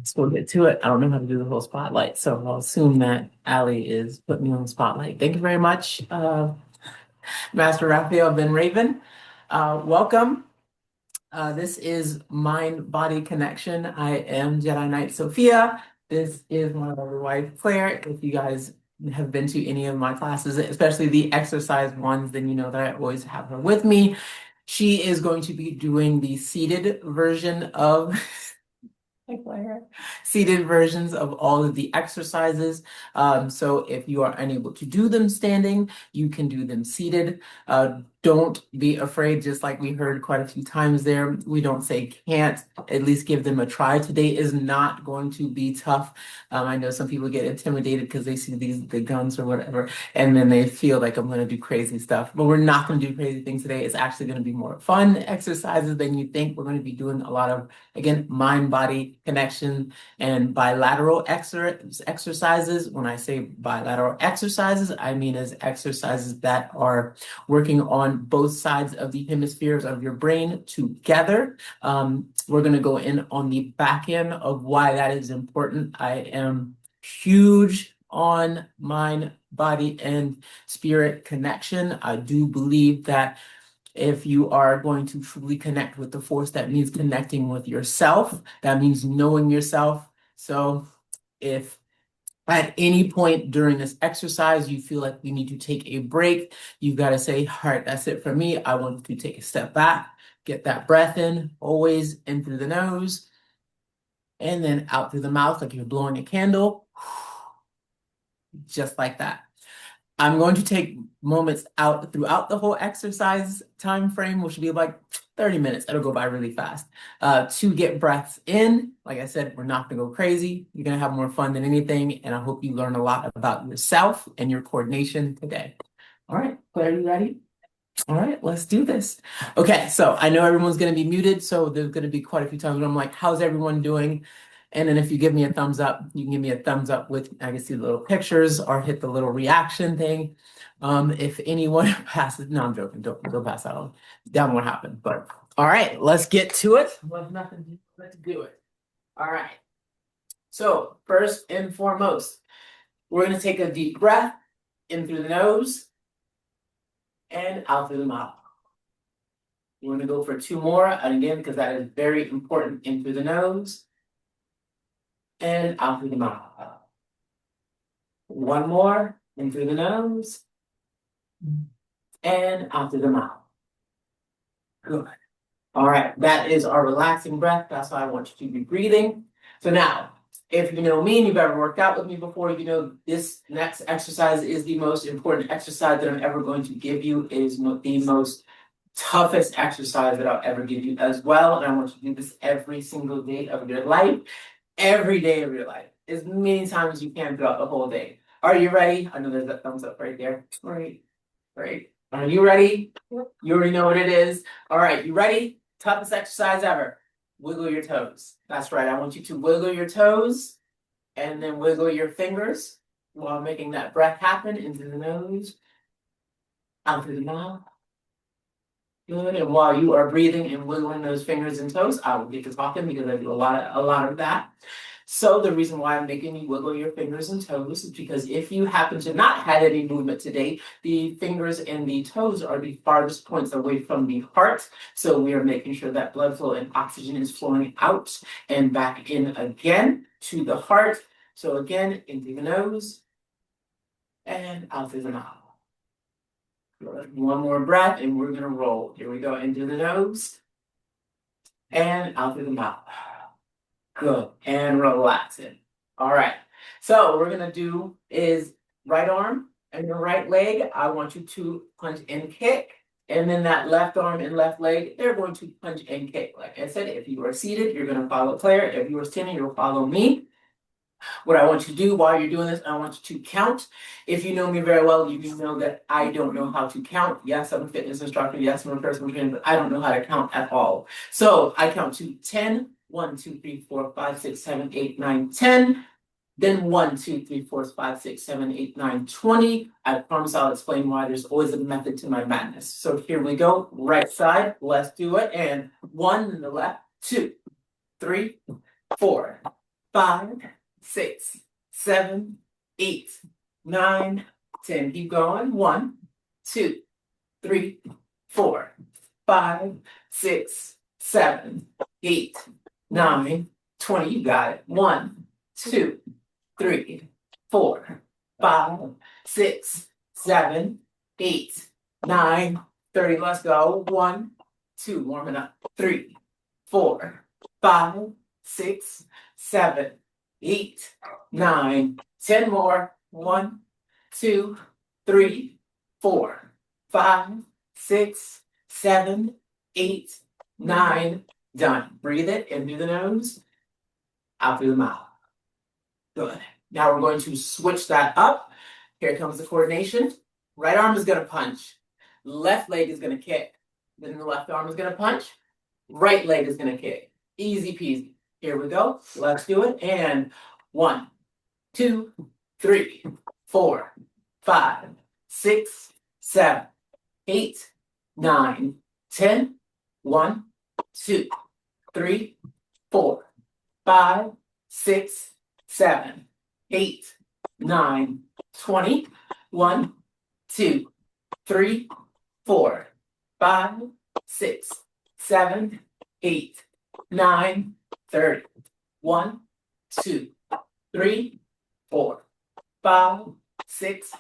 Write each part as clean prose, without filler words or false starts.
So we'll get to it. I don't know how to do the whole spotlight, so I'll assume that Allie is putting me on the spotlight. Thank you very much, Master Raphael Ben Raven. Welcome. This is Mind Body Connection. I am Jedi Knight Sophia. This is my lovely wife, Claire. If you guys have been to any of my classes, especially the exercise ones, then you know that I always have her with me. She is going to be doing the seated version of seated versions of all of the exercises. So if you are unable to do them standing, you can do them seated. Don't be afraid, just like we heard quite a few times there. We don't say can't, at least give them a try. Today is not going to be tough. I know some people get intimidated because they see the guns or whatever, and then they feel like I'm going to do crazy stuff. But we're not going to do crazy things today. It's actually going to be more fun exercises than you think. We're going to be doing a lot of, again, mind-body connection and bilateral exercises. When I say bilateral exercises, I mean as exercises that are working on both sides of the hemispheres of your brain together. We're going to go in on the back end of why that is important. I am huge on mind, body, and spirit connection. I do believe that if you are going to truly connect with the force, that means connecting with yourself. That means knowing yourself. So if at any point during this exercise, you feel like we need to take a break, you've got to say, all right, that's it for me. I want to take a step back, get that breath in, always in through the nose, and then out through the mouth, like you're blowing a candle, just like that. I'm going to take moments out throughout the whole exercise time frame, which will be like 30 minutes. It'll go by really fast. To get breaths in, like I said, we're not going to go crazy. You're going to have more fun than anything. And I hope you learn a lot about yourself and your coordination today. All right, Claire, you ready? All right, let's do this. Okay, so I know everyone's going to be muted, so there's going to be quite a few times where I'm like, how's everyone doing? And then if you give me a thumbs up, you can give me a thumbs up with, I can see the little pictures or hit the little reaction thing. If anyone passes, no, I'm joking, don't pass out on. That won't happen. But all right, let's get to it. Well, nothing, let's do it. All right. So first and foremost, we're going to take a deep breath in through the nose and out through the mouth. We're going to go for two more, and again, because that is very important, in through the nose and out through the mouth. One more, in through the nose and out through the mouth. Good. All right, that is our relaxing breath. That's how I want you to be breathing. So now, if you know me and you've ever worked out with me before, you know this next exercise is the most important exercise that I'm ever going to give you. It is the most toughest exercise that I'll ever give you as well. And I want you to do this every single day of your life, every day of your life, as many times as you can throughout the whole day. Are you ready? I know there's a thumbs up right there. Great, great. Are you ready? Yep. You already know what it is. All right, you ready? Toughest exercise ever. Wiggle your toes. That's right. I want you to wiggle your toes and then wiggle your fingers while making that breath happen into the nose, out through the mouth. Good. And while you are breathing and wiggling those fingers and toes, I will get to talking because I do a lot of that. So the reason why I'm making you wiggle your fingers and toes is because if you happen to not have any movement today, the fingers and the toes are the farthest points away from the heart. So we are making sure that blood flow and oxygen is flowing out and back in again to the heart. So again, in through the nose and out through the mouth. One more breath and we're going to roll. Here we go. Into the nose and out through the mouth. Good. And relax it. All right. So what we're going to do is right arm and your right leg. I want you to punch and kick. And then that left arm and left leg, they're going to punch and kick. Like I said, if you are seated, you're going to follow Claire. If you are standing, you'll follow me. What I want you to do while you're doing this, I want you to count. If you know me very well, you know that I don't know how to count. Yes, I'm a fitness instructor. Yes, I'm a personal trainer, but I don't know how to count at all. So I count to 10. 1, 2, 3, 4, 5, 6, 7, 8, 9, 10. Then 1, 2, 3, 4, 5, 6, 7, 8, 9, 20. I promise I'll explain why there's always a method to my madness. So here we go. Right side. Let's do it. And 1 in the left, 2, 3, 4, 5, 6, 7, 8, 9, 10. Keep going. 1, 2, 3, 4, 5, 6, 7, 8, 9, 20. You got it. 1, 2, 3, 4, 5, 6, 7, 8, 9, 30. Let's go. 1, 2. Warming up. 3, 4, 5, 6, 7, 8, 9, 10 more. 1, 2, 3, 4, 5, 6, 7, 8, 9. Done. Breathe it in through the nose, out through the mouth. Good. Now we're going to switch that up. Here comes the coordination. Right arm is going to punch. Left leg is going to kick. Then the left arm is going to punch. Right leg is going to kick. Easy peasy. Here we go. Let's do it. And 1, 2, 3, 4, 5, 6, 7, 8, 9, 10. 1, 2, 3, 4, 5, 6, 7, 8, 9, 20. 1, 2, 3, 4, 5, 6, 7, 8, 9, 30. 1, 2, 3, 4, 5, 6,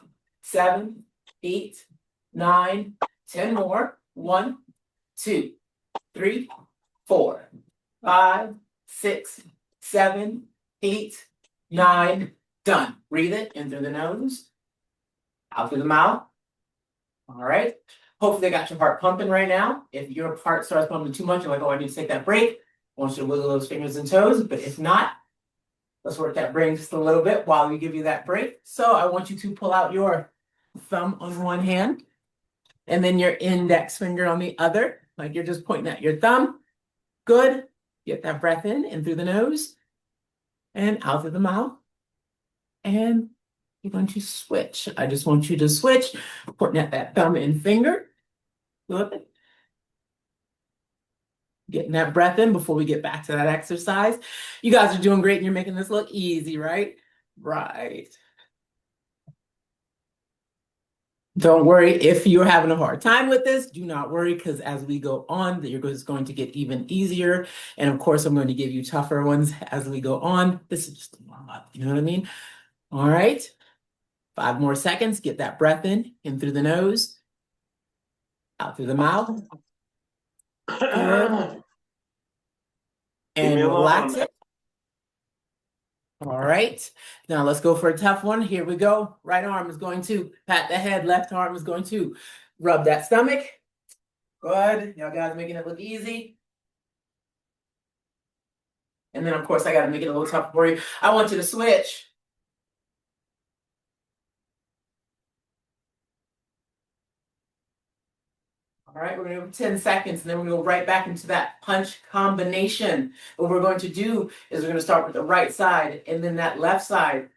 7, 8, 9, 10 more. 1, 2, 3, 4, 5, 6, 7, 8, 9. Done. Breathe it in through the nose, out through the mouth. All right. Hopefully, they got your heart pumping right now. If your heart starts pumping too much, you're like, oh, I need to take that break. I want you to wiggle those fingers and toes. But if not, let's work that brain just a little bit while we give you that break. So I want you to pull out your thumb on one hand and then your index finger on the other, like you're just pointing at your thumb. Good. Get that breath in through the nose and out through the mouth. And you're going to switch. I just want you to switch, pointing at that thumb and finger. Good. Getting that breath in before we get back to that exercise. You guys are doing great and you're making this look easy, right? Right. Don't worry if you're having a hard time with this. Do not worry, because as we go on, it's going to get even easier. And of course, I'm going to give you tougher ones as we go on. This is just a warm up. You know what I mean? All right. 5 more seconds. Get that breath in through the nose, out through the mouth. Good. And relax it. All right. Now let's go for a tough one. Here we go. Right arm is going to pat the head. Left arm is going to rub that stomach. Good. Y'all guys making it look easy. And then, of course, I got to make it a little tougher for you. I want you to switch. All right, we're going to go 10 seconds, and then we're going to go right back into that punch combination. What we're going to do is we're going to start with the right side, and then that left side.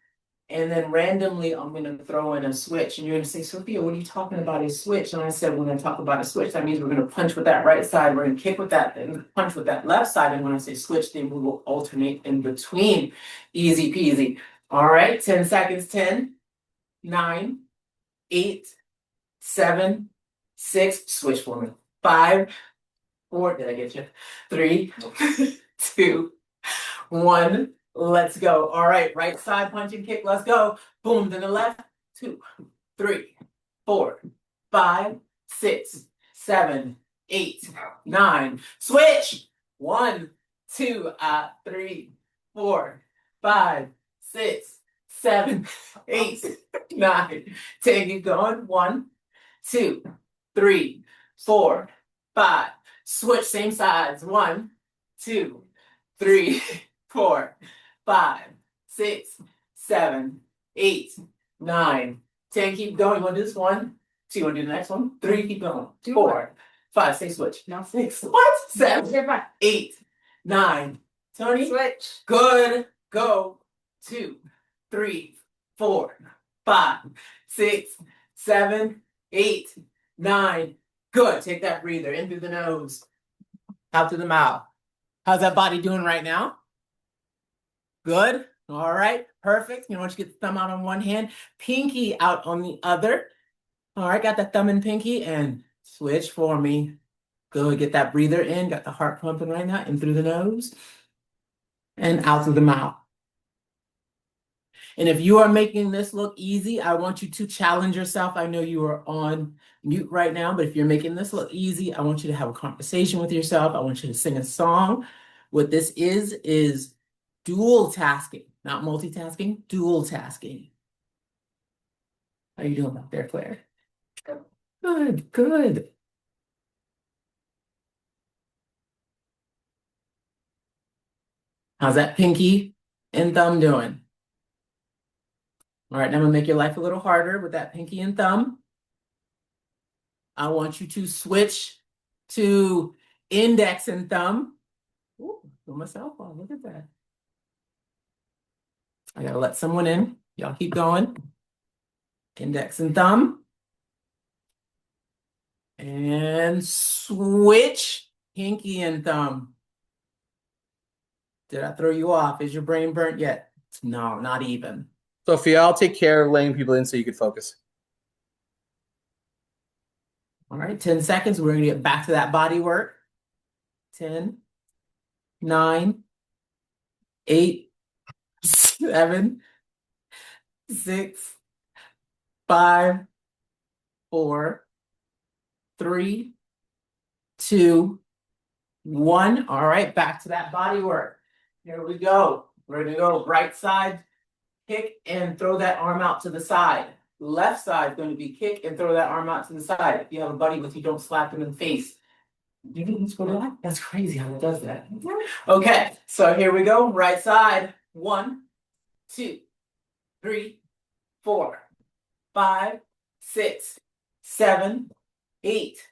And then randomly, I'm going to throw in a switch. And you're going to say, Sophia, what are you talking about a switch? And I said, we're going to talk about a switch. That means we're going to punch with that right side. We're going to kick with that and punch with that left side. And when I say switch, then we will alternate in between. Easy peasy. All right, 10 seconds. 10, 9, 8, 7, 6. Switch for me. 5, 4. Did I get you? 3, 2, 1. Let's go. All right, right side punch and kick. Let's go. Boom. Then the left. 2, 3, 4, 5, 6, 7, 8, 9. Switch. 1, 2, 3, 4, 5, 6, 7, 8, 9. 10. Keep going. 1, 2, 3, 4, 5. Switch. Same sides. 1, 2, 3, 4, 5, 6, 7, 8, 9, 10. Keep going. You want to do this? 1, 2. You want to do the next one? 3. Keep going. 4, 5. Say switch. Now 6. What? 7, 8, 9. Tony. Switch. Good. Go. 2, 3, 4, 5, 6, 7, 8, 9. Good. Take that breather in through the nose, out through the mouth. How's that body doing right now? Good. All right. Perfect. You know, once you get the thumb out on one hand, pinky out on the other. All right. Got that thumb and pinky and switch for me. Good. Get that breather in. Got the heart pumping right now. In through the nose and out through the mouth. And if you are making this look easy, I want you to challenge yourself. I know you are on mute right now, but if you're making this look easy, I want you to have a conversation with yourself. I want you to sing a song. What this is dual tasking, not multitasking, dual tasking. How are you doing up there, Claire? Good, good. How's that pinky and thumb doing? All right, now I'm gonna make your life a little harder with that pinky and thumb. I want you to switch to index and thumb. Ooh, throw myself off. Look at that. I gotta let someone in. Y'all keep going. Index and thumb. And switch pinky and thumb. Did I throw you off? Is your brain burnt yet? No, not even. Sophia, I'll take care of letting people in so you can focus. All right, 10 seconds. We're gonna get back to that body work. 10, 9, 8, 7, 6, 5, 4, 3, 2, 1. All right, back to that body work. Here we go. We're gonna go right side, kick and throw that arm out to the side. Left side is going to be kick and throw that arm out to the side. If you have a buddy with you, don't slap him in the face. You didn't go to that? That's crazy how it does that. Okay, so here we go. Right side. 1, 2, 3, 4, 5, 6, 7, 8,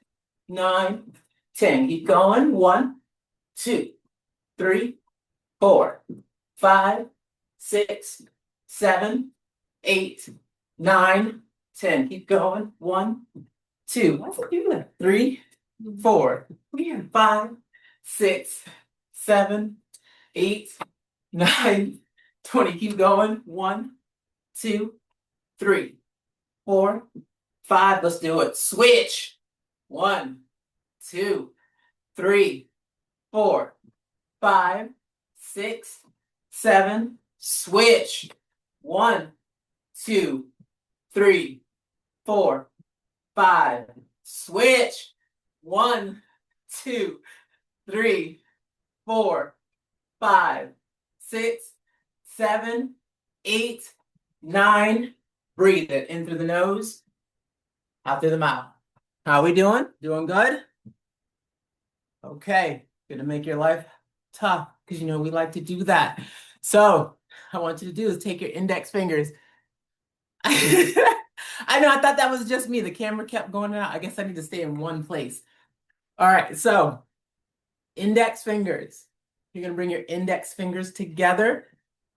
9, 10. Keep going. 1, 2, 3, 4, 5, 6, 7, 8, 9, 10. Keep going. 1, 2, why is it doing that? 3, 4, 5, 6, 7, 8, 9, 20. Keep going. 1, 2, 3, 4, 5. Let's do it. Switch. 1, 2, 3, 4, 5, 6, 7. Switch. 1, 2, 3, 4, 5. Switch. 1, 2, 3, 4, 5, 6, 7, 8, 9. Breathe it in through the nose, out through the mouth. How are we doing? Doing good? Okay, gonna make your life tough because you know we like to do that. So I want you to do is take your index fingers. I know, I thought that was just me. The camera kept going out. I guess I need to stay in one place. All right, so index fingers. You're gonna bring your index fingers together.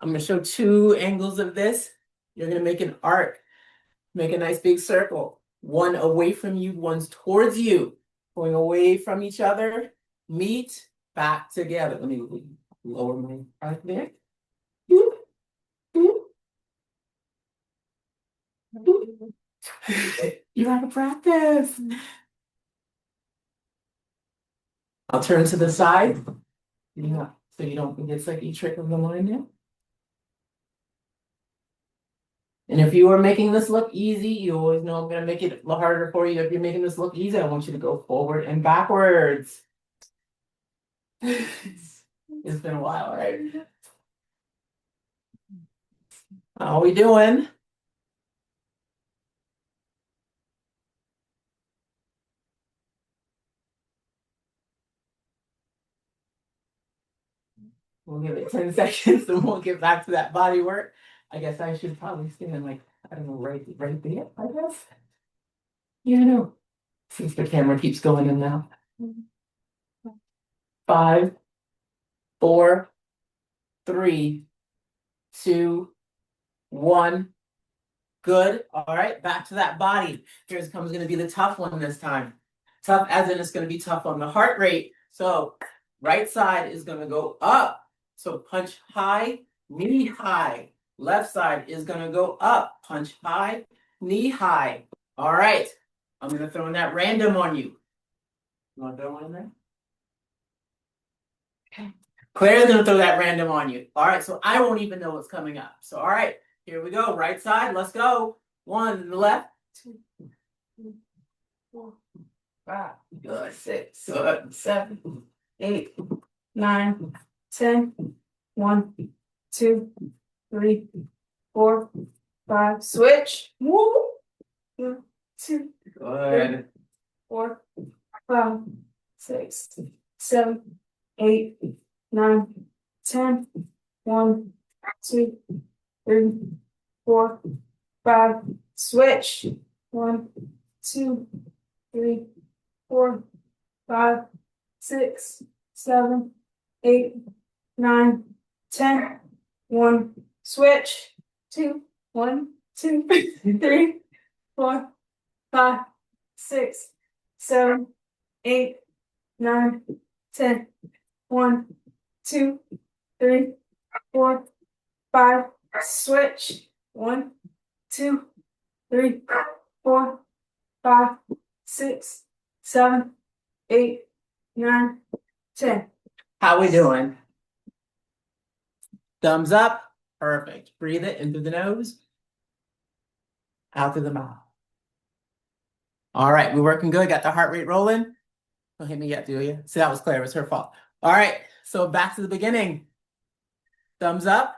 I'm gonna show 2 angles of this. You're gonna make an arc. Make a nice big circle. One away from you, one's towards you. Going away from each other. Meet back together. Let me lower my arc there. You're out of practice. I'll turn to the side. Yeah, so you don't get like you trick of the line there. And if you are making this look easy, you always know I'm going to make it harder for you. If you're making this look easy, I want you to go forward and backwards. It's been a while, right? How are we doing? We'll give it 10 seconds and we'll get back to that body work. I guess I should probably stand like, I don't know, right there, I guess. You know, since the camera keeps going in now. 5, 4, 3, 2, 1. Good. All right, back to that body. Here's comes going to be the tough one this time. Tough as in it's going to be tough on the heart rate. So right side is going to go up. So punch high, knee high. Left side is gonna go up, punch high, knee high. All right, I'm gonna throw in that random on you. You wanna throw one in there? Okay. Claire's gonna throw that random on you. All right, so I won't even know what's coming up. So, all right, here we go. Right side, let's go. 1 to the left, 2, 3, 4, 5, good, 6, 7, 8, 9, 10. 1, 2, 3, 4, 5. Switch. Woo. 1, 2, good. 4, 5, 6, 7, 8, 9, 10. 1, 2, 3, 4, 5. Switch. 1, 2, 3, 4, 5, 6, 7, 8, 9, 10. 1. Switch. 2, 1, 2, 3, 4, 5, 6, 7, 8, 9, 10. 1, 2, 3, 4, 5. Switch. 1, 2, 3, 4, 5, 6, 7, 8, 9, 10. How we doing? Thumbs up. Perfect. Breathe it in through the nose, out through the mouth. All right, we're working good. Got the heart rate rolling. Don't hit me yet, do you? See, that was Claire. It was her fault. All right, so back to the beginning. Thumbs up.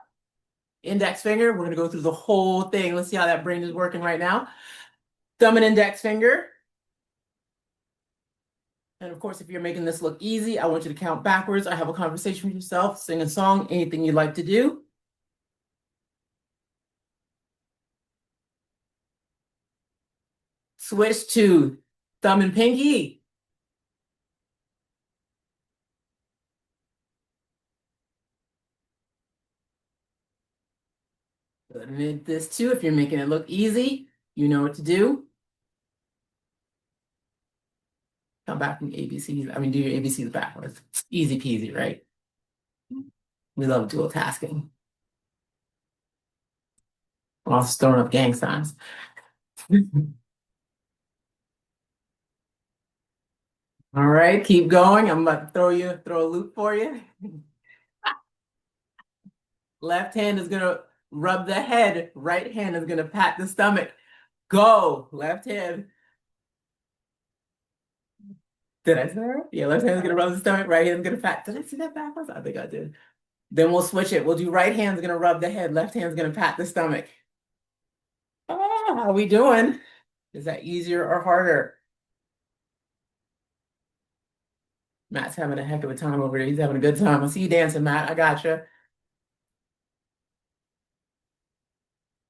Index finger. We're going to go through the whole thing. Let's see how that brain is working right now. Thumb and index finger. And of course, if you're making this look easy, I want you to count backwards or have a conversation with yourself, sing a song, anything you'd like to do. Switch to thumb and pinky. Admit this too, if you're making it look easy, you know what to do. Come back from ABCs. I mean, do your ABCs backwards. Easy peasy, right? We love dual tasking. I'm also throwing up gang signs. All right, keep going. I'm about to throw a loop for you. Left hand is gonna rub the head. Right hand is gonna pat the stomach. Go. Left hand. Did I say that? Yeah, left hand's gonna rub the stomach. Right hand's gonna pat. Did I see that backwards? I think I did. Then we'll switch it. We'll do right hand's gonna rub the head. Left hand's gonna pat the stomach. Ah, how we doing? Is that easier or harder? Matt's having a heck of a time over there. He's having a good time. I see you dancing, Matt. I gotcha.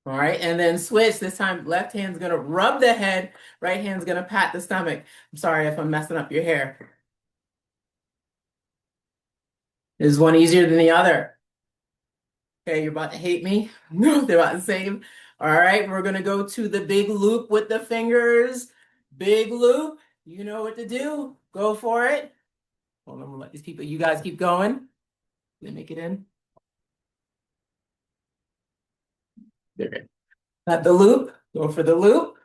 All right, and then switch. This time, left hand's gonna rub the head, right hand's gonna pat the stomach. I'm sorry if I'm messing up your hair. Is one easier than the other? Okay, you're about to hate me. No, they're about the same. All right, we're gonna go to the big loop with the fingers. Big loop. You know what to do. Go for it. Hold on, I'm gonna let these people, you guys keep going. They make it in. They're good. Got the loop. Go for the loop.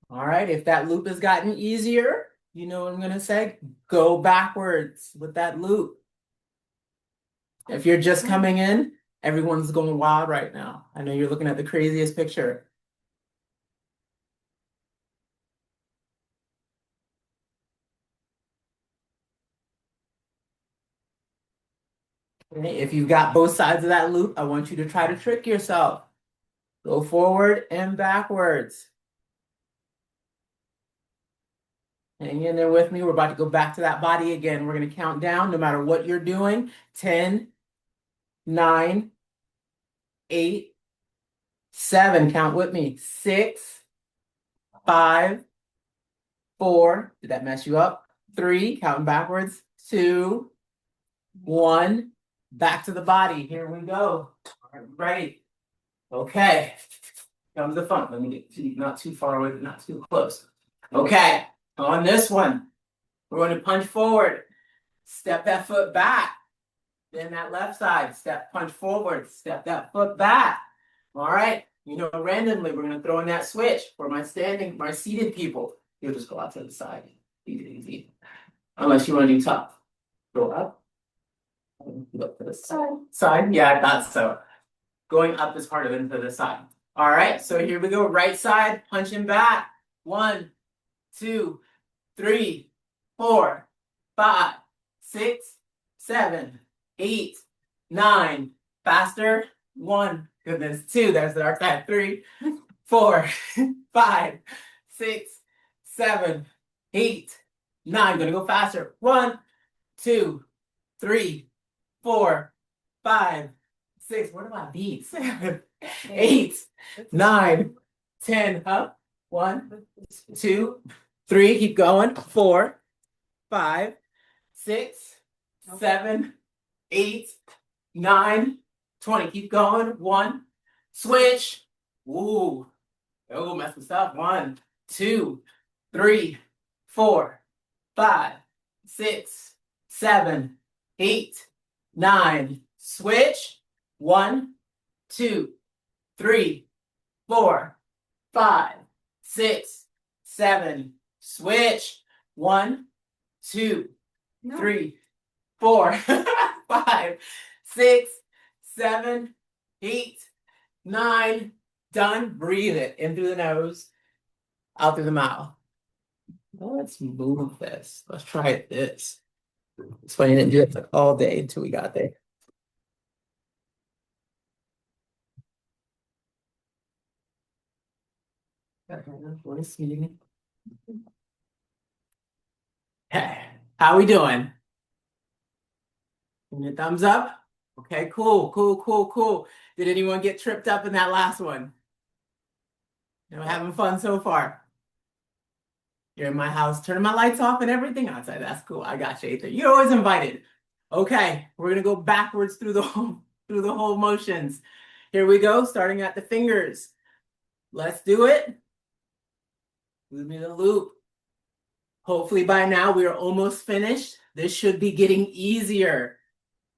All right, if that loop has gotten easier, you know what I'm gonna say? Go backwards with that loop. If you're just coming in, everyone's going wild right now. I know you're looking at the craziest picture. Okay, if you've got both sides of that loop, I want you to try to trick yourself. Go forward and backwards. Hang in there with me. We're about to go back to that body again. We're going to count down no matter what you're doing. 10, 9, 8, 7. Count with me. 6, 5, 4. Did that mess you up? 3. Counting backwards. 2, 1. Back to the body. Here we go. All right, ready? Okay. Comes the fun. Let me get not too far away, but not too close. Okay. On this one, we're going to punch forward. Step that foot back. Then that left side, step, punch forward, step that foot back. All right, randomly, we're gonna throw in that switch for my seated people. You'll just go out to the side, easy, easy. Unless you wanna do tough. Go up. Look to the side, yeah, I thought so. Going up is harder than to the side. All right, so here we go, right side, punching back. 1, 2, 3, 4, 5, 6, 7, 8, 9. Faster. 1. Goodness. 2. There's the dark side. 3, 4, 5, 6, 7, 8, 9. Gonna go faster. 1, 2, 3, 4, 5, 6. Where do my beats? 7, 8, 9, 10. Up. 1, 2, 3. Keep going. 4, 5, 6, 7, 8, 9, 20. Keep going. 1. Switch. Ooh. Oh, messing stuff. 1, 2, 3, 4, 5, 6, 7, 8, 9. Switch. 1, 2, 3, 4, 5, 6, 7. Switch. 1, 2, 3, 4, 5, 6, 7, 8, 9. Done. Breathe it in through the nose, out through the mouth. Well, let's move this. Let's try it this. It's funny, I didn't do it all day until we got there. Hey, how we doing? Give me a thumbs up. Okay, cool, cool, cool, cool. Did anyone get tripped up in that last one? Having fun so far? You're in my house, turning my lights off and everything outside. That's cool. I got you, Ethan. You're always invited. Okay, we're gonna go backwards through the whole motions. Here we go, starting at the fingers. Let's do it. Leave me the loop. Hopefully by now we are almost finished. This should be getting easier.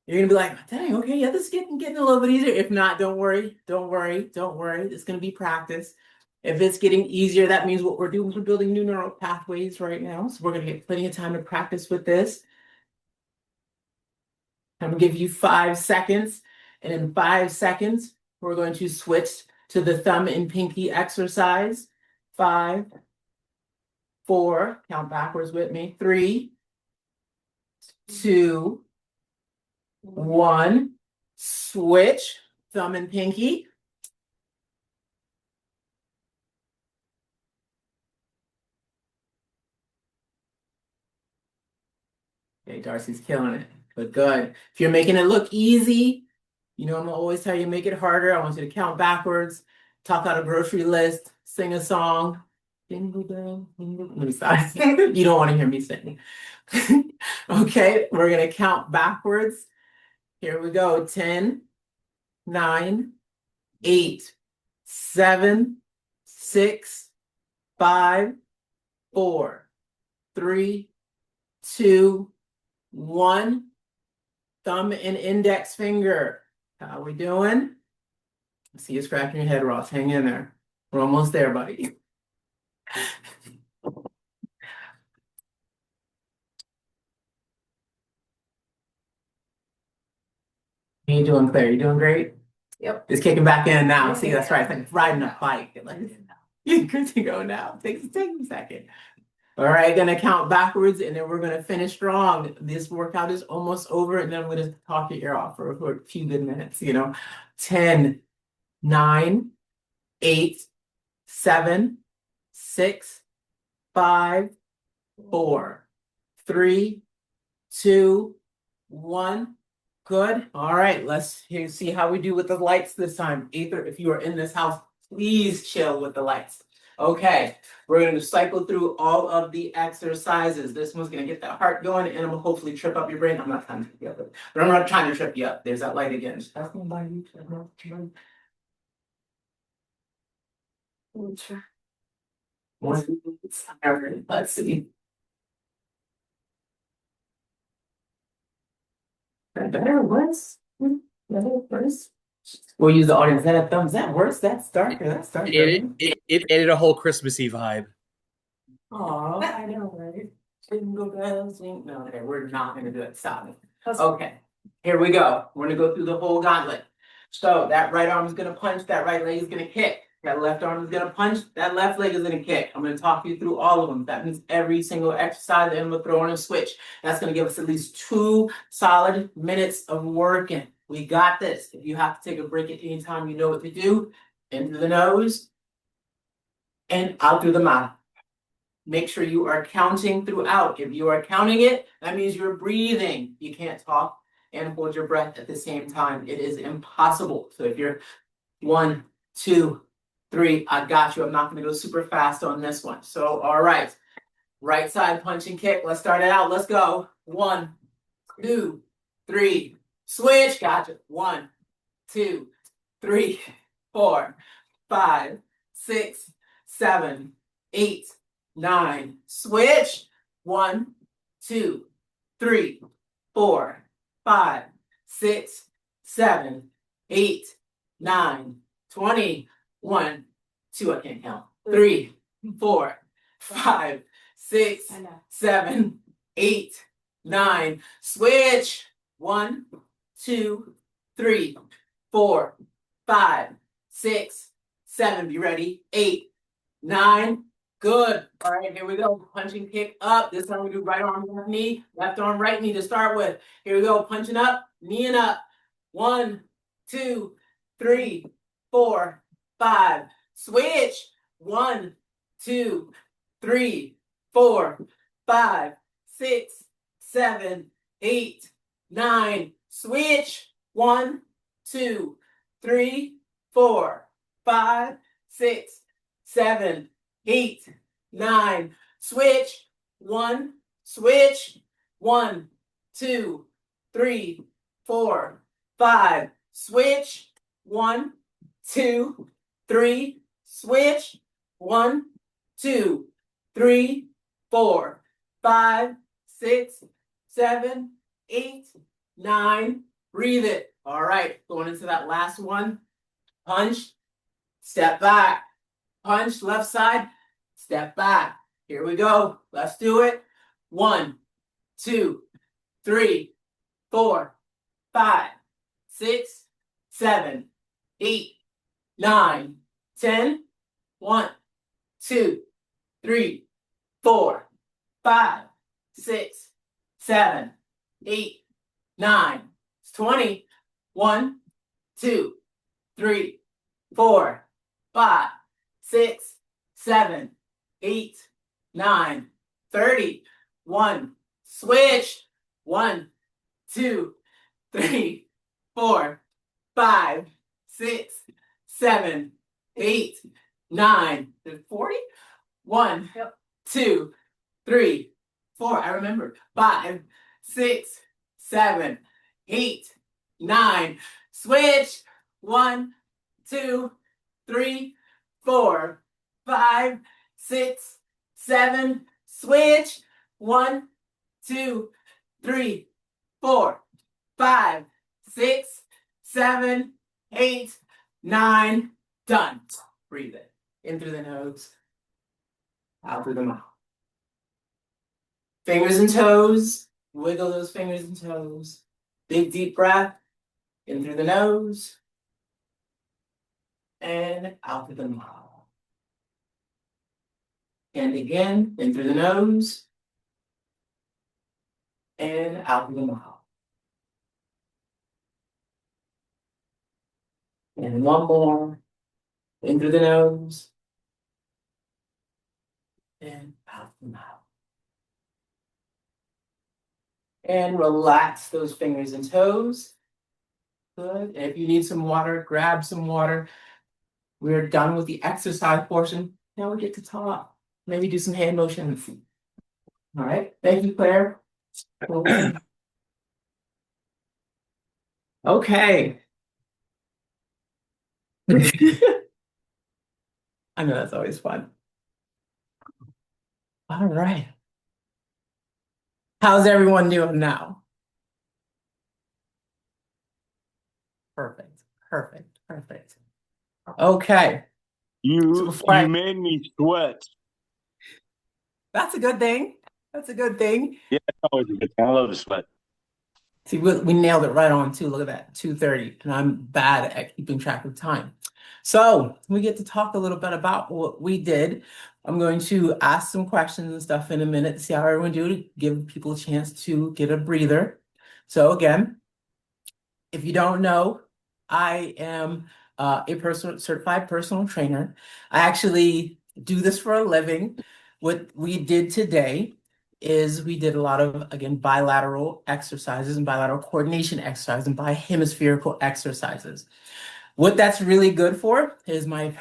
You're gonna be like, dang, okay, yeah, this is getting a little bit easier. If not, don't worry, don't worry, don't worry. It's gonna be practice. If it's getting easier, that means what we're doing is we're building new neural pathways right now. So we're gonna get plenty of time to practice with this. I'm gonna give you 5 seconds, and in 5 seconds, we're going to switch to the thumb and pinky exercise. 5, 4, count backwards with me. 3, 2, 1, switch, thumb and pinky. Okay, Darcy's killing it, but good. If you're making it look easy, I'm gonna always tell you make it harder. I want you to count backwards, talk out a grocery list, sing a song. Jingle bell, jingle. Let me stop. You don't want to hear me sing. Okay, we're gonna count backwards. Here we go. 10, 9, 8, 7, 6, 5, 4, 3, 2, 1. Thumb and index finger. How we doing? I see you scratching your head, Ross. Hang in there. We're almost there, buddy. How you doing, Claire? You doing great? Yep. It's kicking back in now. See, that's right. It's like riding a bike. Like, you're good to go now. Take a second. All right, gonna count backwards and then we're gonna finish strong. This workout is almost over and then I'm gonna talk your ear off for a few good minutes, 10, 9, 8, 7, 6, 5, 4, 3, 2, 1. Good. All right, let's see how we do with the lights this time. Ether, if you are in this house, please chill with the lights. Okay, we're going to cycle through all of the exercises. This one's going to get that heart going and I'm going to hopefully trip up your brain. I'm not trying to trip you up, but I'm not trying to trip you up. There's that light again. That's going by you. Let's see. that better? Worse? Better? Worse? We'll use the audience. Is that a thumbs? Is that worse? That's darker. That's darker. It added a whole Christmassy vibe. Oh, I know, right? Jingle bells, jingle. No, okay, we're not gonna do it. Stop it. Okay, here we go. We're gonna go through the whole gauntlet. So that right arm is gonna punch, that right leg is gonna kick. That left arm is gonna punch, that left leg is gonna kick. I'm gonna talk you through all of them. That means every single exercise, and we'll throw in a switch. That's gonna give us at least 2 solid minutes of working. We got this. If you have to take a break at any time, you know what to do. In through the nose and out through the mouth. Make sure you are counting throughout. If you are counting it, that means you're breathing. You can't talk and hold your breath at the same time. It is impossible. So if you're 1, 2, 3, I got you. I'm not going to go super fast on this one. So, all right. Right side punch and kick. Let's start it out. Let's go. 1, 2, 3. Switch. Gotcha. 1, 2, 3, 4, 5, 6, 7, 8, 9. Switch. 1, 2, 3, 4, 5, 6, 7, 8, 9, 20. 1, 2. I can't count. 3, 4, 5, 6, 7, 8, 9. Switch. 1, 2, 3, 4, 5, 6, 7. Be ready. 8, 9. Good. All right, here we go. Punch and kick up. This time we do right arm, left arm, right knee to start with. Here we go. Punching up, knee and up. 1, 2, 3, 4, 5. Switch. 1, 2, 3, 4, 5, 6, 7, 8, 9. Switch. 1, 2, 3, 4, 5, 6, 7, 8, 9. Switch. 1. Switch. 1, 2, 3, 4, 5. Switch. 1, 2, 3. Switch. 1, 2, 3, 4, 5, 6, 7, 8, 9. Breathe it. All right, going into that last one. Punch. Step back. Punch, left side, step back. Here we go. Let's do it. 1, 2, 3, 4, 5, 6, 7, 8, 9, 10. 1, 2, 3, 4, 5, 6, 7, 8, 9. It's 20. 1, 2, 3, 4, 5, 6, 7, 8, 9, 30. 1. Switch. 1, 2, 3, 4, 5, 6, 7, 8, 9. 40. 1, 2, 3, 4. I remember. 5, 6, 7, 8, 9. Switch. 1, 2, 3, 4, 5, 6, 7. Switch. 1, 2, 3, 4, 5, 6, 7, 8, 9. Done. Breathe it. In through the nose, out through the mouth. Fingers and toes. Wiggle those fingers and toes. Big deep breath. In through the nose. And out through the mouth. And again, in through the nose. And out through the mouth. And one more. In through the nose. And out through the mouth. And relax those fingers and toes. Good. And if you need some water, grab some water. We're done with the exercise portion. Now we get to talk. Maybe do some hand motions. All right. Thank you, Claire. Okay. I know that's always fun. All right. How's everyone doing now? Perfect. Perfect. Perfect. Okay. So before You made me sweat. that's a good thing. That's a good thing. Yeah, it's always a good thing. I love to sweat. See, we nailed it right on too. Look at that, 2:30, and I'm bad at keeping track of time. So we get to talk a little bit about what we did. I'm going to ask some questions and stuff in a minute to see how everyone do to give people a chance to get a breather. So again, if you don't know, I am a certified personal trainer. I actually do this for a living. What we did today is we did a lot of, again, bilateral exercises and bilateral coordination exercises and bihemispherical exercises. What that's really good for is my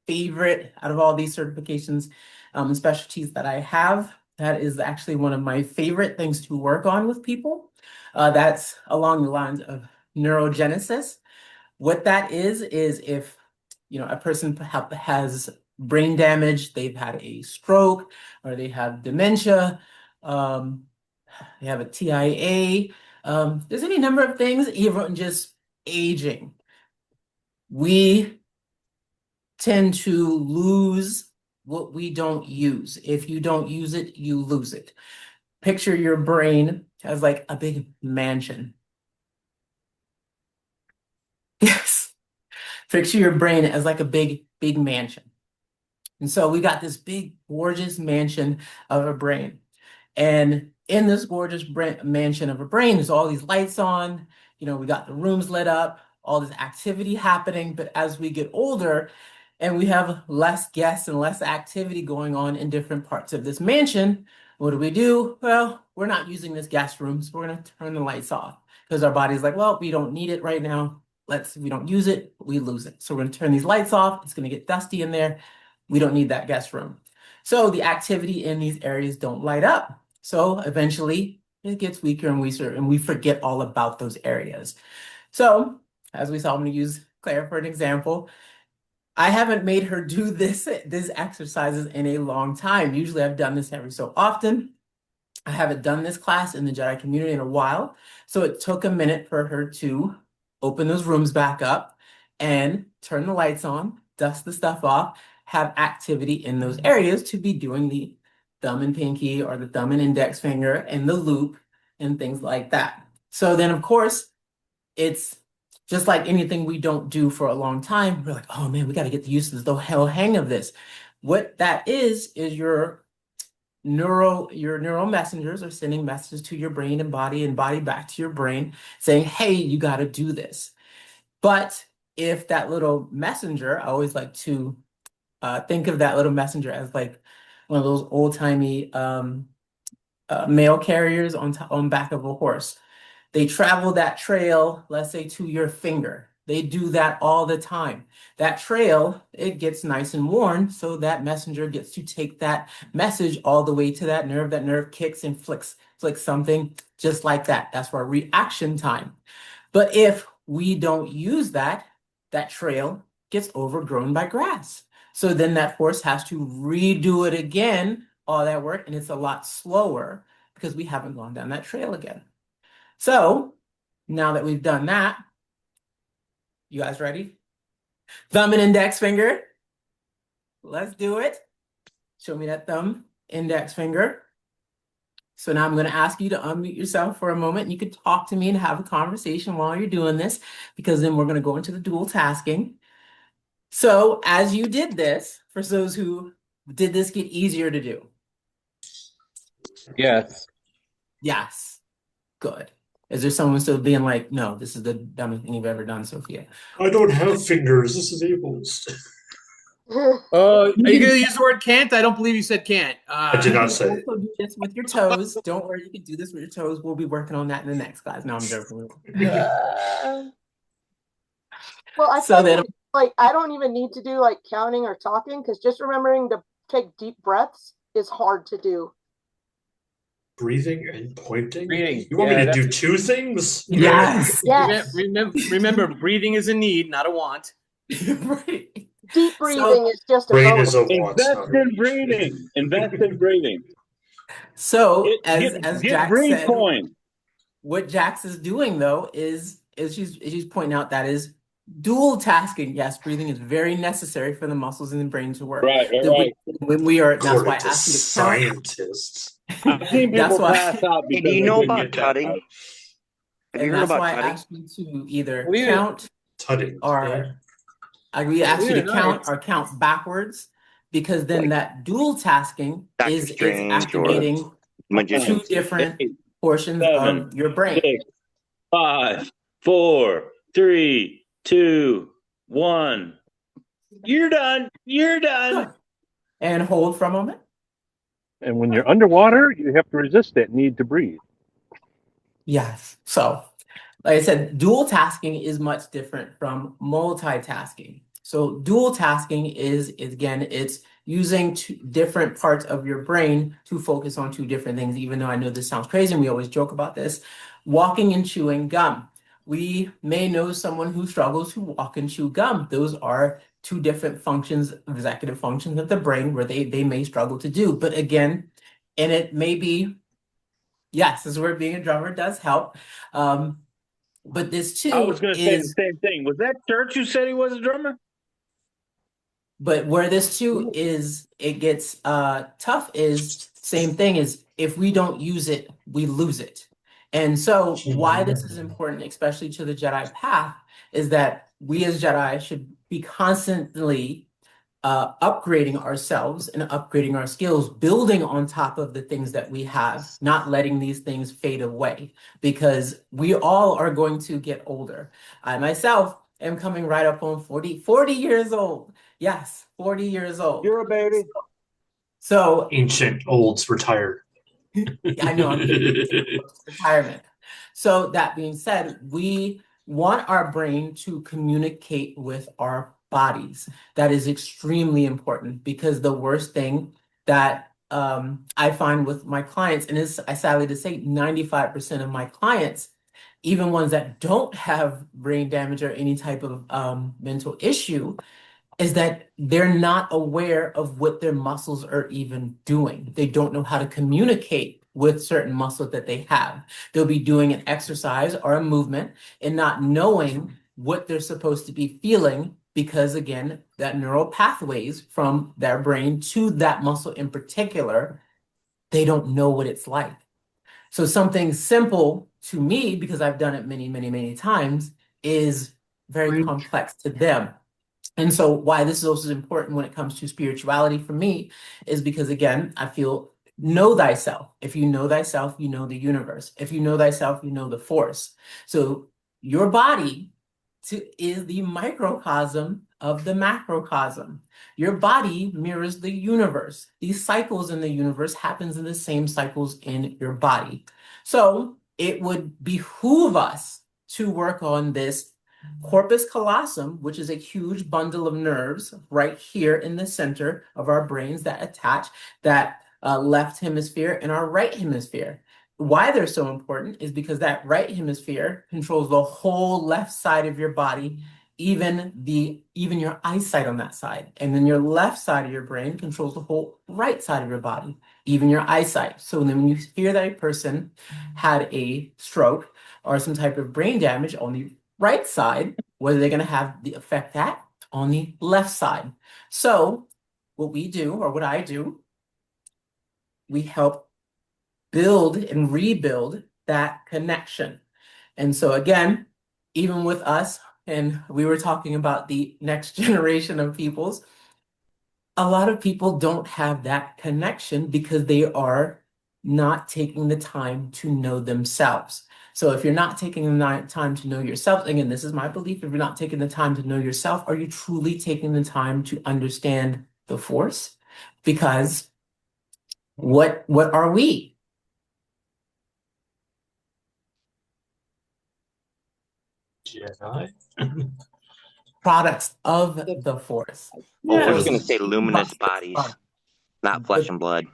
favorite out of all these certifications and specialties that I have. That is actually one of my favorite things to work on with people. That's along the lines of neurogenesis. What that is if a person has brain damage, they've had a stroke, or they have dementia, they have a TIA. There's any number of things, even just aging. We tend to lose what we don't use. If you don't use it, you lose it. Picture your brain as like a big mansion. Yes. Picture your brain as like a big, big mansion. And so we got this big, gorgeous mansion of a brain. And in this gorgeous mansion of a brain, there's all these lights on, we got the rooms lit up, all this activity happening. But as we get older and we have less guests and less activity going on in different parts of this mansion, what do? Well, we're not using this guest room, so we're going to turn the lights off because our body's like, well, we don't need it right now. We don't use it, we lose it. So we're going to turn these lights off. It's going to get dusty in there. We don't need that guest room. So the activity in these areas don't light up. So eventually it gets weaker and weaker, and we forget all about those areas. So as we saw, I'm going to use Claire for an example. I haven't made her do these exercises in a long time. Usually I've done this every so often. I haven't done this class in the Jedi community in a while. So it took a minute for her to open those rooms back up and turn the lights on, dust the stuff off, have activity in those areas to be doing the thumb and pinky or the thumb and index finger and the loop and things like that. So then, of course, it's just like anything we don't do for a long time. We're like, oh man, we got to get used to the whole hang of this. What that is your neural messengers are sending messages to your brain and body back to your brain saying, hey, you got to do this. But if that little messenger, I always like to think of that little messenger as like one of those old-timey mail carriers on back of a horse. They travel that trail, let's say, to your finger. They do that all the time. That trail, it gets nice and worn, so that messenger gets to take that message all the way to that nerve. That nerve kicks and flicks something just like that. That's our reaction time. But if we don't use that trail gets overgrown by grass. So then that horse has to redo it again, all that work, and it's a lot slower because we haven't gone down that trail again. So now that we've done that, you guys ready? Thumb and index finger. Let's do it. Show me that thumb, index finger. So now I'm going to ask you to unmute yourself for a moment. You can talk to me and have a conversation while you're doing this, because then we're going to go into the dual tasking. So as you did this, for those who did this get easier to do? Yes. Yes. Good. Is there someone still being like, no, this is the dumbest thing you've ever done, Sophia? I don't have fingers. This is ableist. Are you going to use the word can't? I don't believe you said can't. I did not say. Also do this with your toes. Don't worry, you can do this with your toes. We'll be working on that in the next class. No, I'm joking. Well, I So find then- that, like, I don't even need to do like counting or talking, because just remembering to take deep breaths is hard to do. Breathing and pointing? Breathing. You want me Yeah, to do that's- two things? Yes. Yes. Remember, breathing is a need, not a want. Right. Deep breathing is just a Brain bonus. is a want. Invest not a in wish. breathing. Invest in breathing. So Get as breathe Jax said, coin. what Jax is doing though is is she's pointing out that is dual tasking. Yes, breathing is very necessary for the muscles in the brain to work. Right, That right. when we are, that's why I According to asked you to count. scientists. I've seen That's people why, pass out Hey, because do you they know couldn't about get that tutting? out. Have you and heard that's about why I tutting? asked you to either Well, yeah. count Tutting. or we asked you Yeah, to no, count it's- or count backwards, because then Like that dual tasking Doctor is it's Strange or activating two magician? different 8, portions 7, of your brain. 6, 5, 4, 3, 2, 1. You're done. You're done. Good. And hold for a moment. And when you're underwater, you have to resist that need to breathe. Yes. So, like I said, dual tasking is much different from multitasking. So, dual tasking is again, it's using two different parts of your brain to focus on two different things, even though I know this sounds crazy and we always joke about this. Walking and chewing gum. We may know someone who struggles to walk and chew gum. Those are two different functions, executive functions of the brain where they may struggle to do. But again, and it may be, yes, this is where being a drummer does help. But this I was too going to say the same thing. Was that Church who said he was a drummer? but where this too is, it gets tough is same thing is if we don't use it, we lose it. And so why this is important, especially to the Jedi path, is that we as Jedi should be constantly upgrading ourselves and upgrading our skills, building on top of the things that we have, not letting these things fade away, because we all are going to get older. I myself am coming right up on 40 years old. Yes, 40 years old. You're a baby. So Ancient olds retired. I know I'm retirement. So that being said, we want our brain to communicate with our bodies. That is extremely important, because the worst thing that I find with my clients, and it's I sadly to say 95% of my clients, even ones that don't have brain damage or any type of mental issue, is that they're not aware of what their muscles are even doing. They don't know how to communicate with certain muscles that they have. They'll be doing an exercise or a movement and not knowing what they're supposed to be feeling, because again, that neural pathways from their brain to that muscle in particular, they don't know what it's like. So something simple to me, because I've done it many, many, many times, is very complex to them. And so why this is also important when it comes to spirituality for me is because, again, I feel know thyself. If you know thyself, you know the universe. If you know thyself, you know the force. So your body is the microcosm of the macrocosm. Your body mirrors the universe. These cycles in the universe happens in the same cycles in your body. So it would behoove us to work on this corpus callosum, which is a huge bundle of nerves right here in the center of our brains that attach that left hemisphere and our right hemisphere. Why they're so important is because that right hemisphere controls the whole left side of your body, even your eyesight on that side. And then your left side of your brain controls the whole right side of your body, even your eyesight. So then when you hear that a person had a stroke or some type of brain damage on the right side, what are they going to have the effect that on the left side? So what we do, or what I do, we help build and rebuild that connection. And so again, even with us, and we were talking about the next generation of peoples, a lot of people don't have that connection because they are not taking the time to know themselves. So if you're not taking the time to know yourself, again, this is my belief, if you're not taking the time to know yourself, are you truly taking the time to understand the force? Because what are we? Jedi. Products of the force. I was Force going to say gave luminous us this bodies, body. not flesh and blood.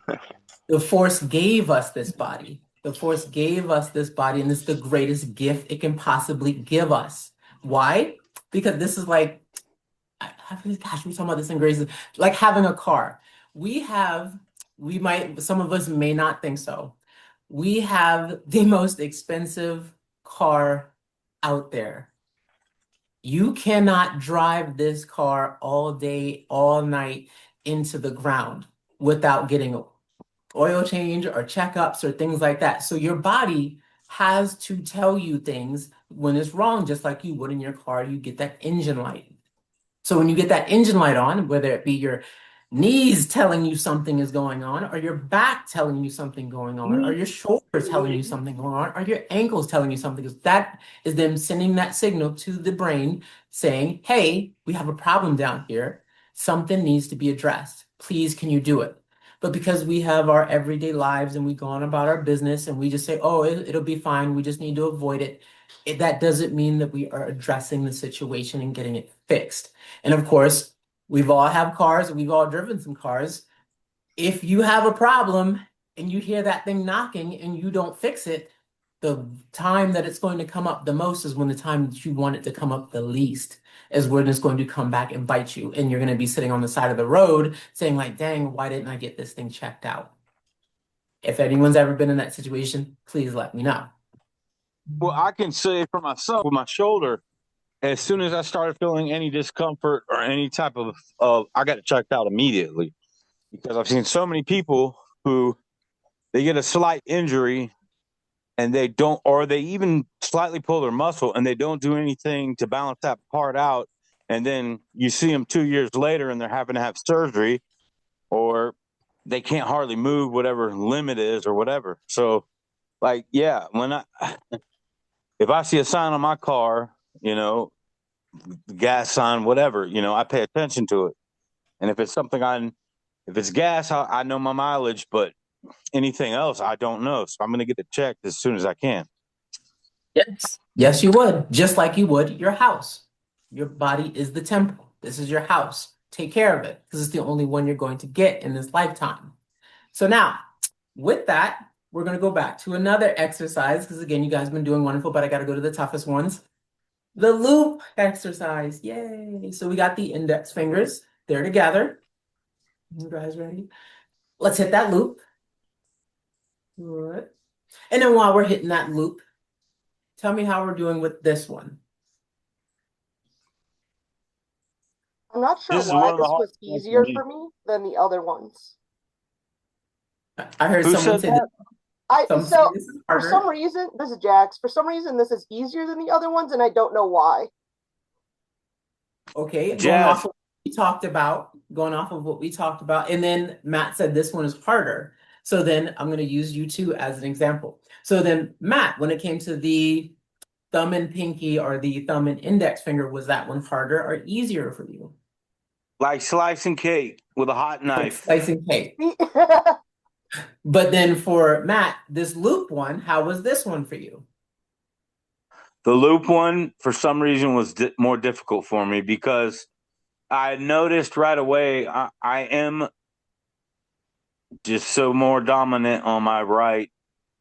The force gave us this body. The force gave us this body, and it's the greatest gift it can possibly give us. Why? Because this is like, gosh, we talking about this in grades, like having a car. Some of us may not think so. We have the most expensive car out there. You cannot drive this car all day, all night into the ground without getting an oil change or checkups or things like that. So your body has to tell you things when it's wrong, just like you would in your car, you get that engine light. So when you get that engine light on, whether it be your knees telling you something is going on, or your back telling you something going on, or your shoulders telling you something going on, or your ankles telling you something, because that is them sending that signal to the brain saying, hey, we have a problem down here. Something needs to be addressed. Please, can you do it? But because we have our everyday lives and we go on about our business and we just say, oh, it'll be fine. We just need to avoid it. That doesn't mean that we are addressing the situation and getting it fixed. And of course, we've all have cars, we've all driven some cars. If you have a problem and you hear that thing knocking and you don't fix it, the time that it's going to come up the most is when the time that you want it to come up the least is when it's going to come back and bite you. And you're going to be sitting on the side of the road saying like, dang, why didn't I get this thing checked out? If anyone's ever been in that situation, please let me know. Well, I can say for myself with my shoulder, as soon as I started feeling any discomfort or any type of I got it checked out immediately, because I've seen so many people who they get a slight injury and they don't, or they even slightly pull their muscle and they don't do anything to balance that part out. And then you see them 2 years later and they're having to have surgery, or they can't hardly move, whatever limb it is or whatever. So like, yeah, if I see a sign on my car, gas sign, whatever, I pay attention to it. And if it's something if it's gas, I know my mileage, but anything else, I don't know. So I'm going to get it checked as soon as I can. Yes. Yes, you would. Just like you would your house. Your body is the temple. This is your house. Take care of it because it's the only one you're going to get in this lifetime. So now, with that, we're going to go back to another exercise because again, you guys have been doing wonderful, but I got to go to the toughest ones. The loop exercise. Yay. So we got the index fingers. They're together. You guys ready? Let's hit that loop. Good. And then while we're hitting that loop, tell me how we're doing with this one. I'm not sure This is why one of the this was hardest ones for easier me. for me than the other ones. I heard Who someone said say that? some say So this is for some harder. reason, this is Jax. For some reason, this is easier than the other ones, and I don't know why. Okay, Jazz. going off of what we talked about, and then Matt said this one is harder. So then I'm going to use you two as an example. So then Matt, when it came to the thumb and pinky or the thumb and index finger, was that one harder or easier for you? Like slicing cake with a hot knife. Slicing cake. But then for Matt, this loop one, how was this one for you? The loop one, for some reason, was more difficult for me because I noticed right away I am just so more dominant on my right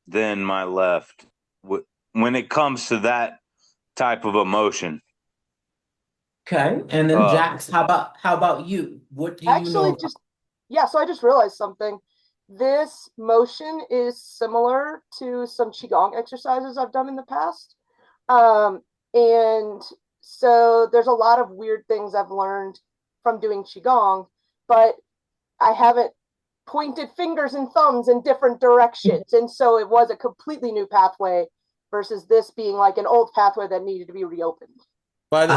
than my left when it comes to that type of emotion. Okay, and then Jax, how about you? What do you know Actually, about? so I just realized something. This motion is similar to some Qigong exercises I've done in the past. And so there's a lot of weird things I've learned from doing Qigong, but I haven't pointed fingers and thumbs in different directions. And so it was a completely new pathway versus this being like an old pathway that needed to be reopened. By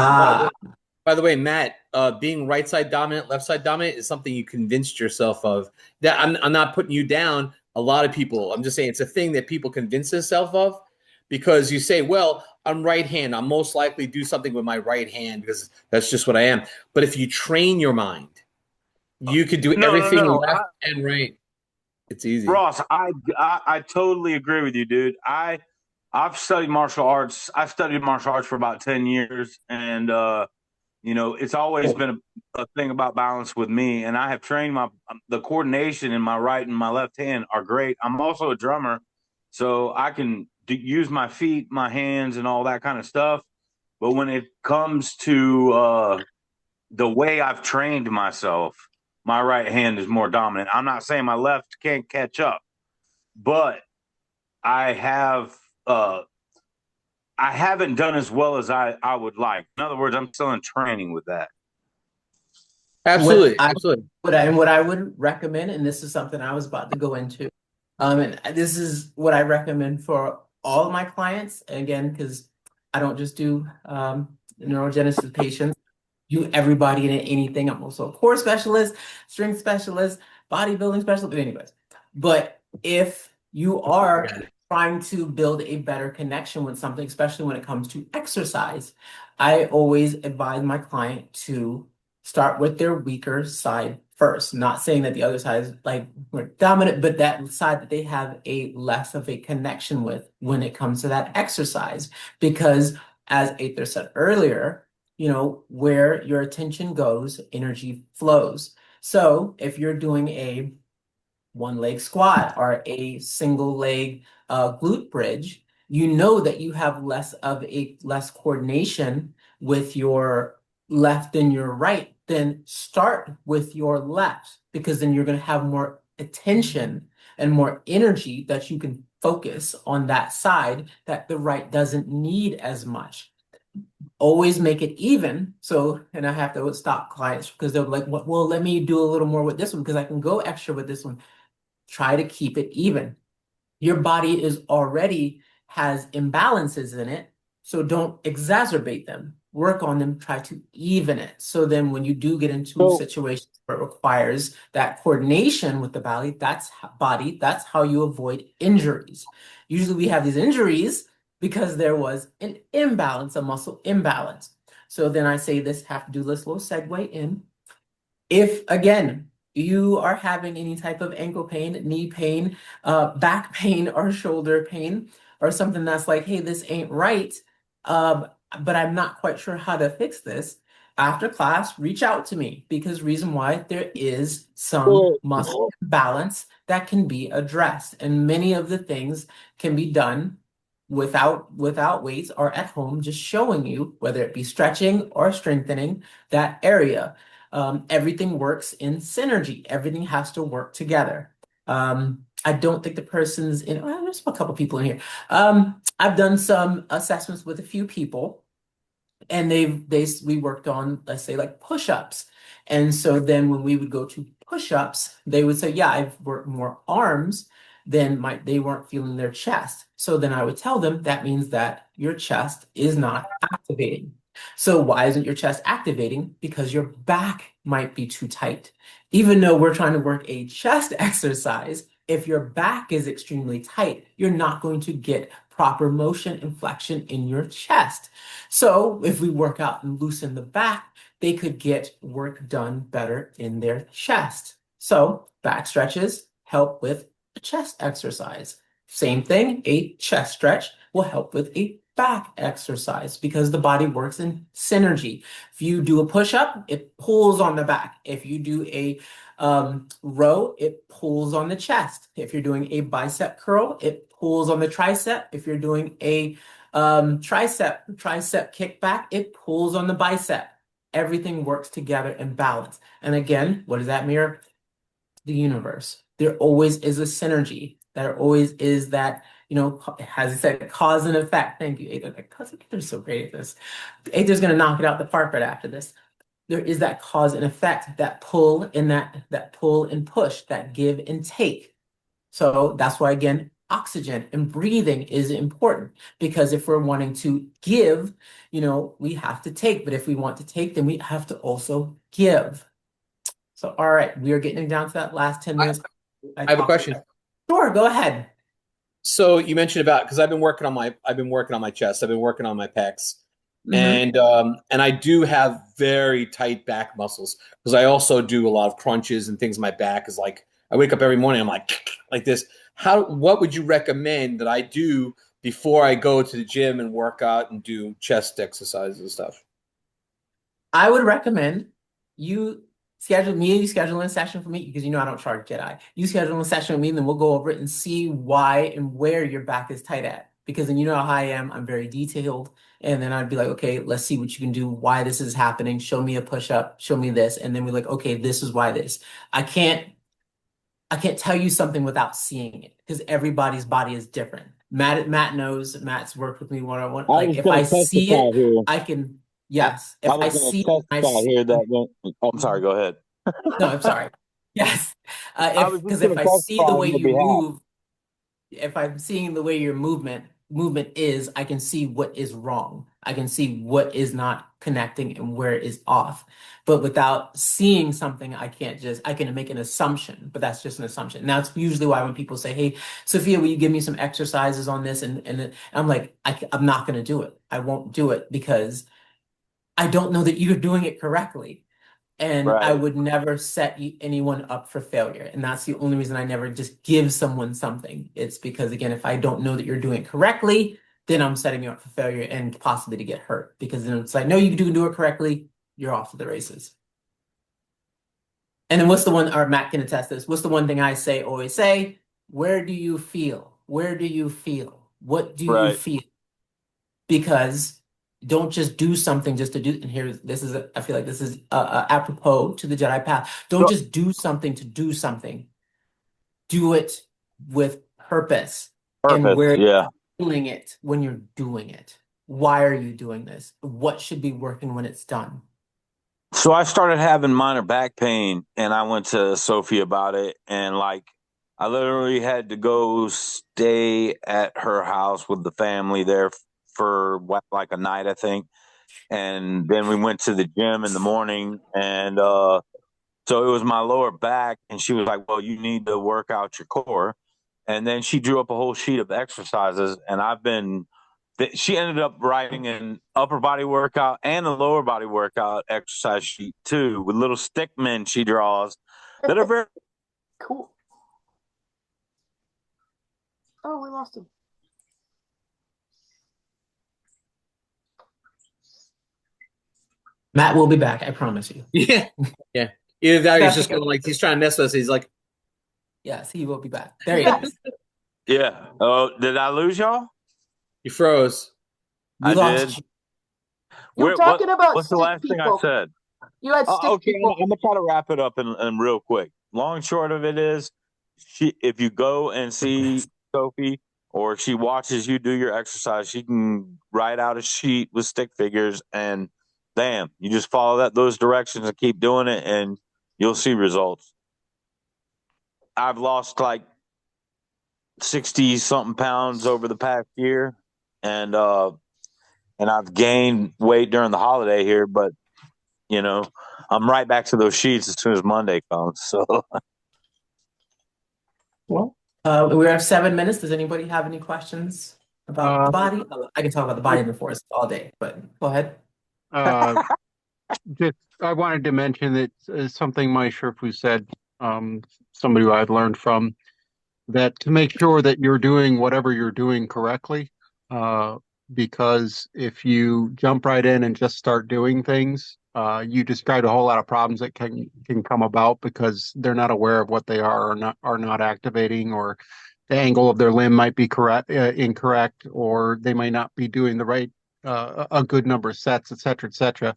the way, Matt, being right side dominant, left side dominant is something you convinced yourself of. That I'm not putting you down. A lot of people, I'm just saying it's a thing that people convince themselves of because you say, well, I'm right hand. I'm most likely do something with my right hand because that's just what I am. But if you train your mind, you could do everything left and right. It's easy. Ross, I totally agree with you, dude. I've studied martial arts. I've studied martial arts for about 10 years. And, it's always been a thing about balance with me. And I have trained the coordination in my right and my left hand are great. I'm also a drummer, so I can use my feet, my hands, and all that kind of stuff. But when it comes to the way I've trained myself, my right hand is more dominant. I'm not saying my left can't catch up, but I have I haven't done as well as I would like. In other words, I'm still in training with that. Absolutely, What I absolutely. what I would recommend, and this is something I was about to go into, and this is what I recommend for all of my clients. Again, because I don't just do neurogenesis patients, do everybody and anything. I'm also a core specialist, strength specialist, bodybuilding specialist. But anyways, but if you are trying to build a better connection with something, especially when it comes to exercise, I always advise my client to start with their weaker side first. Not saying that the other side is like more dominant, but that side that they have a less of a connection with when it comes to that exercise. Because as Aether said earlier, where your attention goes, energy flows. So if you're doing a one leg squat or a single leg glute bridge, you know that you have less coordination with your left and your right. Then start with your left, because then you're going to have more attention and more energy that you can focus on that side that the right doesn't need as much. Always make it even. So, and I have to stop clients because they're like, well, let me do a little more with this one because I can go extra with this one. Try to keep it even. Your body already has imbalances in it, so don't exacerbate them. Work on them, try to even it. So then when you do get into situations where it requires that coordination with the body, that's how you avoid injuries. Usually we have these injuries because there was an imbalance, a muscle imbalance. So then I say have to do this little segue in. If, again, you are having any type of ankle pain, knee pain, back pain, or shoulder pain, or something that's like, hey, this ain't right, but I'm not quite sure how to fix this, after class, reach out to me, because reason why, there is some muscle imbalance that can be addressed. And many of the things can be done without weights or at home, just showing you, whether it be stretching or strengthening that area. Everything works in synergy. Everything has to work together. I don't think the person's in, there's a couple people in here. I've done some assessments with a few people, and we worked on, let's say, like push-ups. And so then when we would go to push-ups, they would say, yeah, I've worked more arms than they weren't feeling their chest. So then I would tell them that means that your chest is not activating. So why isn't your chest activating? Because your back might be too tight. Even though we're trying to work a chest exercise, if your back is extremely tight, you're not going to get proper motion and flexion in your chest. So if we work out and loosen the back, they could get work done better in their chest. So back stretches help with a chest exercise. Same thing, a chest stretch will help with a back exercise because the body works in synergy. If you do a push-up, it pulls on the back. If you do a row, it pulls on the chest. If you're doing a bicep curl, it pulls on the tricep. If you're doing a tricep kickback, it pulls on the bicep. Everything works together in balance. And again, what does that mirror? The universe. There always is a synergy. There always is that, as I said, cause and effect. Thank you, Aether. They're so great at this. Aether's going to knock it out the park right after this. There is that cause and effect, that pull and that pull and push, that give and take. So that's why, again, oxygen and breathing is important, because if we're wanting to give, we have to take. But if we want to take, then we have to also give. So, all right, we are getting down to that last 10 minutes. I have a question. Sure, go ahead. So you mentioned because I've been working on my chest. I've been working on my pecs. Mhm. And I do have very tight back muscles because I also do a lot of crunches and things. My back is like, I wake up every morning, I'm like this. What would you recommend that I do before I go to the gym and work out and do chest exercises and stuff? I would recommend you schedule a session for me, because I don't charge Jedi. You schedule a session with me, and then we'll go over it and see why and where your back is tight at. Because then how I am, I'm very detailed. And then I'd be like, okay, let's see what you can do, why this is happening. Show me a push-up, show me this. And then we're like, okay, this is why this. I can't tell you something without seeing it, because everybody's body is different. Matt knows. Matt's worked with me one-on-one. I Like was if going I to see it, testify here. I can. I, Yes, I if I was going see to it, testify here that when. Oh, I'm sorry. Go ahead. no, I'm sorry. Yes, I if was just because going if to I see testify the on way your you behalf. move, if I'm seeing the way your movement is, I can see what is wrong. I can see what is not connecting and where it is off. But without seeing something, I can make an assumption, but that's just an assumption. And that's usually why when people say, "Hey, Sophia, will you give me some exercises on this?" And I'm like, I'm not going to do it. I won't do it because I don't know that you're doing it correctly. And I Right. would never set anyone up for failure. And that's the only reason I never just give someone something. It's because, again, if I don't know that you're doing it correctly, then I'm setting you up for failure and possibly to get hurt. Because then it's like, no, you do it correctly, you're off to the races. And then what's the one, or Matt can attest this, what's the one thing I always say? Where do you feel? Where do you feel? What do you Right. feel? Because don't just do something just to do. And I feel like this is apropos to the Jedi Path. Don't So, just do something to do something. Do it with purpose. And purpose. where Yeah. you're feeling it when you're doing it. Why are you doing this? What should be working when it's done? So I started having minor back pain, and I went to Sophie about it, and like I literally had to go stay at her house with the family there for what, like a night, I think. And then we went to the gym in the morning, and so it was my lower back, and she was like, "Well, you need to work out your core." And then she drew up a whole sheet of exercises, and she ended up writing an upper body workout and a lower body workout exercise sheet too, with little stick men she draws that are very. Cool. Oh, we lost him. Matt will be back, I promise you. Yeah. Yeah. Either that or he's just going he's trying to mess with us. He's like, yes, he will be back. There he is. Yeah. Oh, did I lose y'all? you froze. We I lost did. you. You were talking about What's the stick last thing I people. said? You had stick Okay, people. I'm gonna try to wrap it up in real quick. Long and short of it is, if you go and see Sophie, or she watches you do your exercise, she can write out a sheet with stick figures, and bam, you just follow those directions and keep doing it, and you'll see results. I've lost like 60 something pounds over the past year, and I've gained weight during the holiday here, but I'm right back to those sheets as soon as Monday comes. So Well, we have 7 minutes. Does anybody have any questions about the body? I can talk about the body and the force all day, but go ahead. Just I wanted to mention that something my Sherpu said, somebody who I've learned from, that to make sure that you're doing whatever you're doing correctly, because if you jump right in and just start doing things, you described a whole lot of problems that can come about because they're not aware of what they are not activating, or the angle of their limb might be incorrect, or they might not be doing the right a good number of sets, et cetera, et cetera.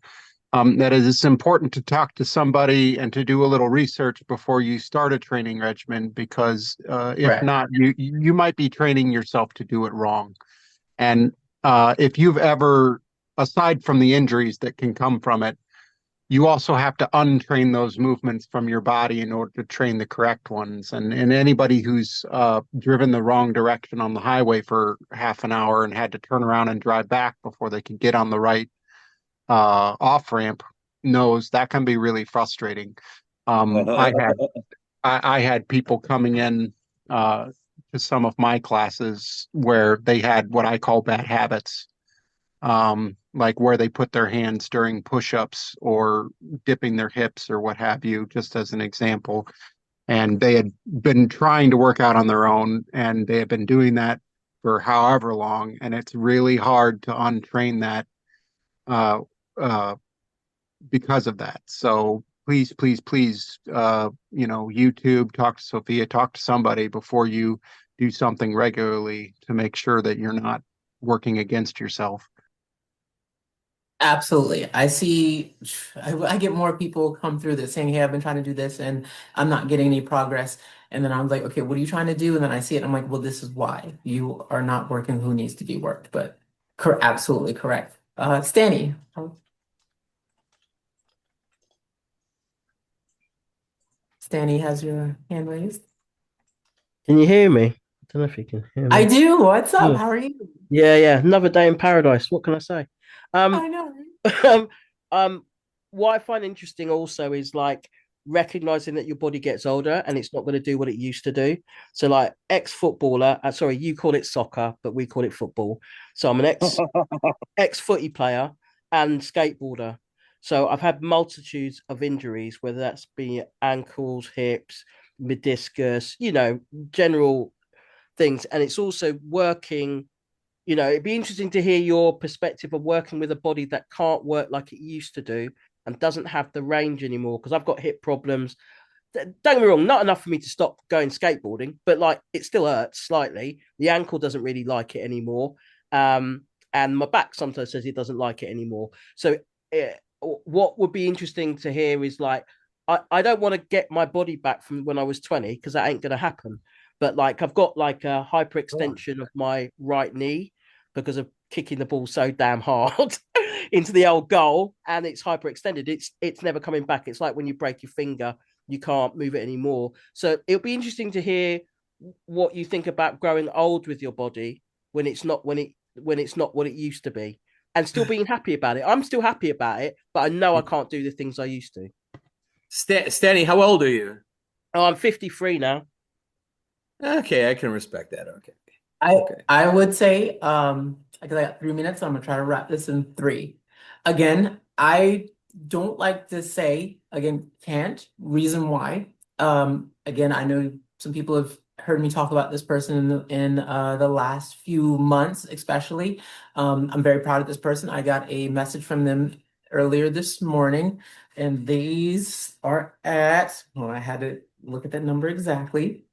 That is, it's important to talk to somebody and to do a little research before you start a training regimen, because if Right. not, you might be training yourself to do it wrong. And if you've ever, aside from the injuries that can come from it, you also have to untrain those movements from your body in order to train the correct ones. And anybody who's driven the wrong direction on the highway for half an hour and had to turn around and drive back before they could get on the right off ramp knows that can be really frustrating. I had people coming in to some of my classes where they had what I call bad habits, like where they put their hands during push-ups or dipping their hips or what have you, just as an example. And they had been trying to work out on their own, and they had been doing that for however long, and it's really hard to untrain that uh, uh, because of that. So please, please, please, YouTube, talk to Sophia, talk to somebody before you do something regularly to make sure that you're not working against yourself. Absolutely. I get more people come through this saying, hey, I've been trying to do this and I'm not getting any progress. And then I was like, okay, what are you trying to do? And then I see it, and I'm like, well, this is why you are not working who needs to be worked. But absolutely correct. Stanny. Stanny has your hand raised. Can you hear me? I don't know if you can hear I me. do. What's up? Yeah. How are you? Yeah. Another day in paradise. What can I say? I know. Um, um, what I find interesting also is like recognizing that your body gets older and it's not going to do what it used to do. So, like ex-footballer, sorry, you call it soccer, but we call it football. So I'm an ex-footy player and skateboarder. So I've had multitudes of injuries, whether that's been ankles, hips, meniscus, general things. And it's also working. It'd be interesting to hear your perspective of working with a body that can't work like it used to do and doesn't have the range anymore. Because I've got hip problems. Don't get me wrong, not enough for me to stop going skateboarding, but like it still hurts slightly. The ankle doesn't really like it anymore. And my back sometimes says it doesn't like it anymore. So, what would be interesting to hear is like, I don't want to get my body back from when I was 20 because that ain't going to happen. But like, I've got like a hyperextension of my right knee because of kicking the ball so damn hard into the old goal, and it's hyperextended. It's never coming back. It's like when you break your finger, you can't move it anymore. So it'll be interesting to hear what you think about growing old with your body when it's not what it used to be, and still being happy about it. I'm still happy about it, but I know I can't do the things I used to. Stanny, how old are you? Oh, I'm 53 now. Okay, I can respect that. Okay. I would say, I got 3 minutes, so I'm gonna try to wrap this in three. Again, I don't like to say, again, can't. Reason why. Again, I know some people have heard me talk about this person in the last few months, especially. I'm very proud of this person. I got a message from them earlier this morning, and these are at, well, I had to look at that number exactly.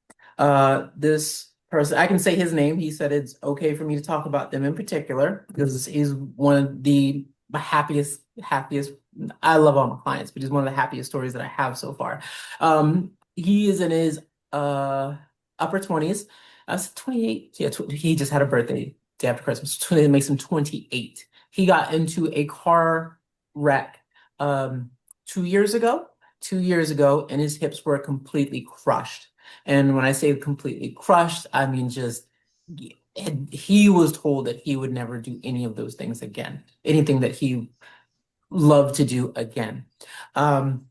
This person, I can say his name. He said it's okay for me to talk about them in particular because he's one of the happiest. I love all my clients, but he's one of the happiest stories that I have so far. He is in his upper 20s. I was 28. Yeah, he just had a birthday day after Christmas. It makes him 28. He got into a car wreck 2 years ago. 2 years ago, and his hips were completely crushed. And when I say completely crushed, I mean just he was told that he would never do any of those things again, anything that he loved to do again. And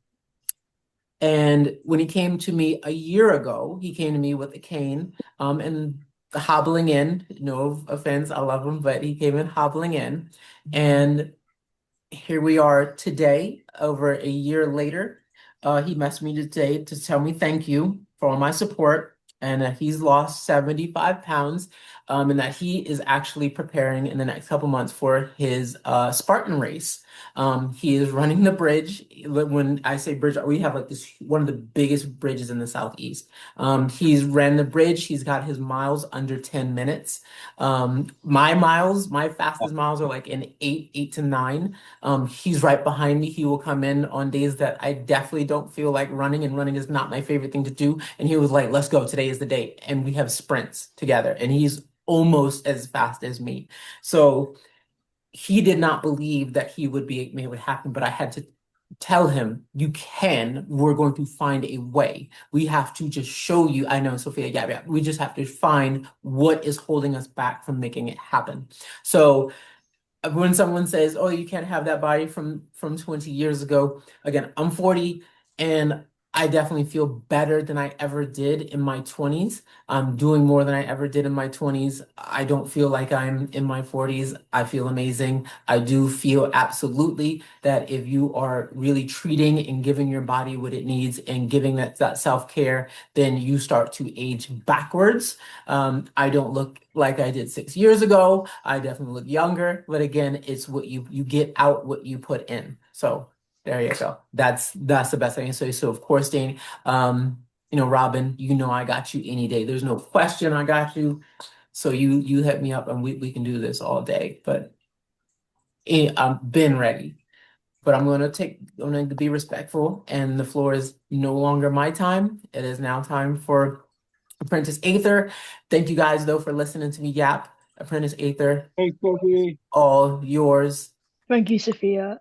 when he came to me a year ago, he came to me with a cane and hobbling in. No offense, I love him, but he came in hobbling in. And here we are today, over a year later. He messaged me today to tell me thank you for all my support and that he's lost 75 pounds and that he is actually preparing in the next couple months for his Spartan race. He is running the bridge. When I say bridge, we have like this one of the biggest bridges in the Southeast. He's ran the bridge. He's got his miles under 10 minutes. My fastest miles are like in 8 to 9. He's right behind me. He will come in on days that I definitely don't feel like running, and running is not my favorite thing to do. And he was like, let's go. Today is the day. And we have sprints together. And he's almost as fast as me. So he did not believe that he would be able to happen, but I had to tell him, you can, we're going to find a way. We have to just show you, I know, Sophia, yeah, we just have to find what is holding us back from making it happen. So when someone says, oh, you can't have that body from 20 years ago, again, I'm 40 and I definitely feel better than I ever did in my 20s. I'm doing more than I ever did in my 20s. I don't feel like I'm in my 40s. I feel amazing. I do feel absolutely that if you are really treating and giving your body what it needs and giving that self-care, then you start to age backwards. I don't look like I did 6 years ago. I definitely look younger, but again, it's what you get out what you put in. So there you go. That's the best thing. So of course, Dane, Robin, I got you any day. There's no question I got you. So you hit me up and we can do this all day. But I've been ready. But I'm going to be respectful, and the floor is no longer my time. It is now time for Apprentice Aether. Thank you guys, though, for listening to me yap. Apprentice Aether, Hey, Sophie. all yours. Thank you, Sophia.